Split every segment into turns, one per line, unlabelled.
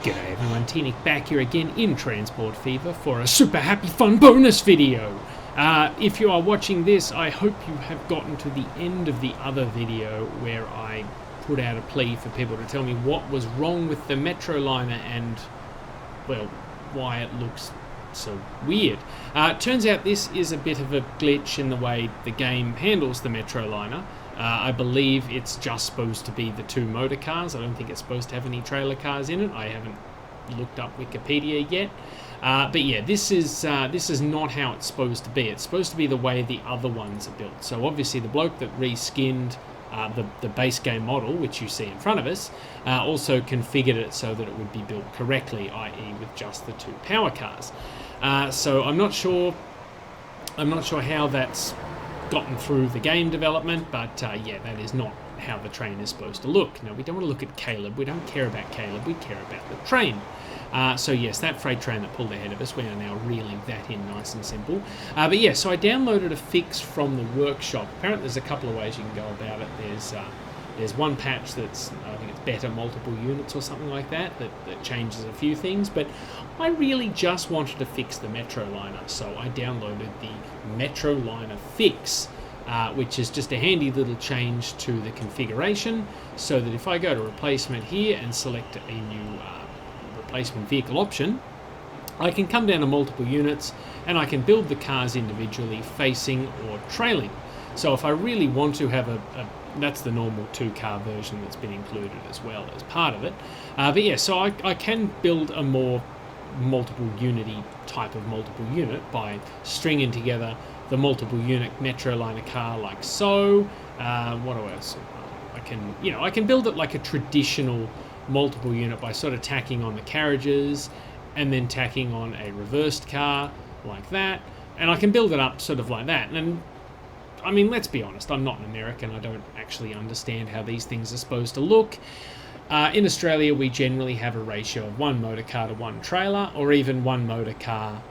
G'day everyone, T-Nick back here again in Transport Fever for a super happy fun bonus video. If you are watching this, I hope you have gotten to the end of the other video where I put out a plea for people to tell me what was wrong with the Metroliner and, well, why it looks so weird. Turns out this is a bit of a glitch in the way the game handles the Metroliner. I believe it's just supposed to be the two motor cars. I don't think it's supposed to have any trailer cars in it. I haven't looked up Wikipedia yet. But yeah, this is not how it's supposed to be. It's supposed to be the way the other ones are built. So obviously the bloke that reskinned the base game model, which you see in front of us, also configured it so that it would be built correctly, i.e. with just the two power cars. So I'm not sure how that's gotten through the game development, but yeah, that is not how the train is supposed to look. Now, we don't want to look at Caleb. We don't care about Caleb. We care about the train. So yes, that freight train that pulled ahead of us, we are now reeling that in nice and simple. But yeah, so I downloaded a fix from the workshop. Apparently there's a couple of ways you can go about it. There's one patch that's, I think it's better multiple units or something like that changes a few things, but I really just wanted to fix the Metroliner, so I downloaded the Metroliner fix, which is just a handy little change to the configuration, so that if I go to replacement here and select a new replacement vehicle option, I can come down to multiple units and I can build the cars individually, facing or trailing. So if I really want to have that's the normal two-car version that's been included as well as part of it. But yeah, so I can build a more multiple unity type of multiple unit by stringing together the multiple unit Metroliner car like so. What else? I can build it like a traditional multiple unit by sort of tacking on the carriages and then tacking on a reversed car like that, and I can build it up sort of like that. And I mean, let's be honest, I'm not an American. I don't actually understand how these things are supposed to look. In Australia, we generally have a ratio of one motor car to one trailer, or even one motor car,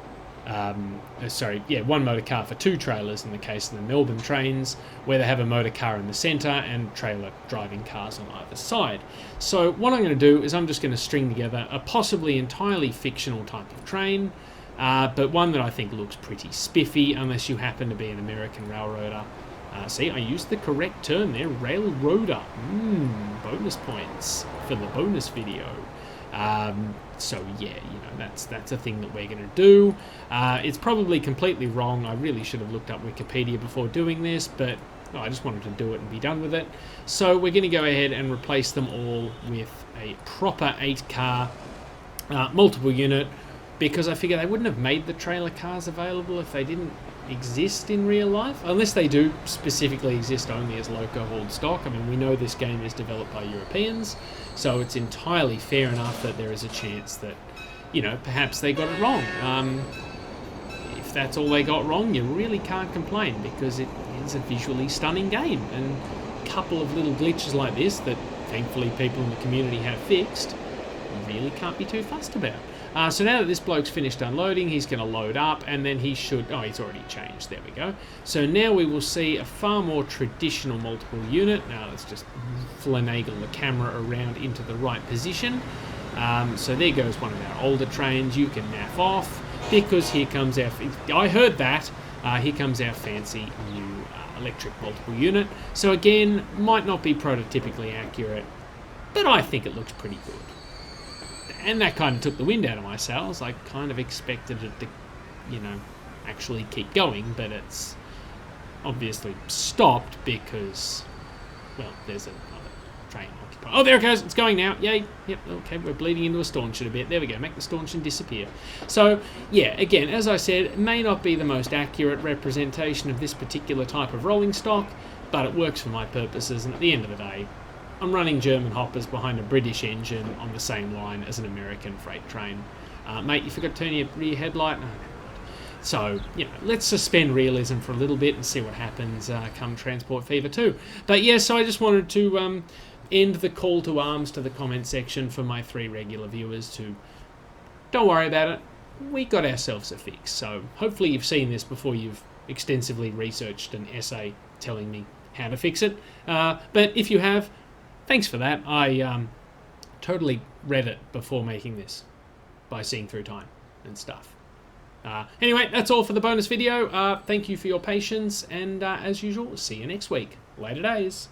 one motor car for two trailers in the case of the Melbourne trains, where they have a motor car in the centre and trailer driving cars on either side. So what I'm going to do is I'm just going to string together a possibly entirely fictional type of train, but one that I think looks pretty spiffy, unless you happen to be an American railroader. See, I used the correct term there, railroader. Bonus points for the bonus video. So yeah, that's a thing that we're going to do. It's probably completely wrong. I really should have looked up Wikipedia before doing this, but I just wanted to do it and be done with it. So we're going to go ahead and replace them all with a proper 8-car multiple unit, because I figure they wouldn't have made the trailer cars available if they didn't exist in real life, unless they do specifically exist only as loco hauled stock. I mean, we know this game is developed by Europeans, so it's entirely fair enough that there is a chance that, perhaps they got it wrong. If that's all they got wrong, you really can't complain, because it is a visually stunning game, and a couple of little glitches like this that thankfully people in the community have fixed, really can't be too fussed about. So now that this bloke's finished unloading, he's going to load up, and then he should... Oh, he's already changed. There we go. So now we will see a far more traditional multiple unit. Now let's just finagle the camera around into the right position. So there goes one of our older trains. You can naff off, because here comes our... I heard that. Here comes our fancy new electric multiple unit. So again, might not be prototypically accurate, but I think it looks pretty good. And that kind of took the wind out of my sails. I kind of expected it to, actually keep going, but it's obviously stopped because, well, there's another train occupied. Oh, there it goes. It's going now. Yay. Yep. Okay, we're bleeding into a stanchion a bit. There we go. Make the stanchion disappear. So, yeah, again, as I said, it may not be the most accurate representation of this particular type of rolling stock, but it works for my purposes, and at the end of the day, I'm running German hoppers behind a British engine on the same line as an American freight train. Mate, you forgot to turn your rear headlight? No, never mind. So, let's suspend realism for a little bit and see what happens come Transport Fever 2. But yeah, so I just wanted to end the call to arms to the comment section for my 3 regular viewers to don't worry about it. We got ourselves a fix. So hopefully you've seen this before you've extensively researched an essay telling me how to fix it. But if you have, thanks for that. I totally read it before making this by seeing through time and stuff. Anyway, that's all for the bonus video. Thank you for your patience, and as usual, see you next week. Later days.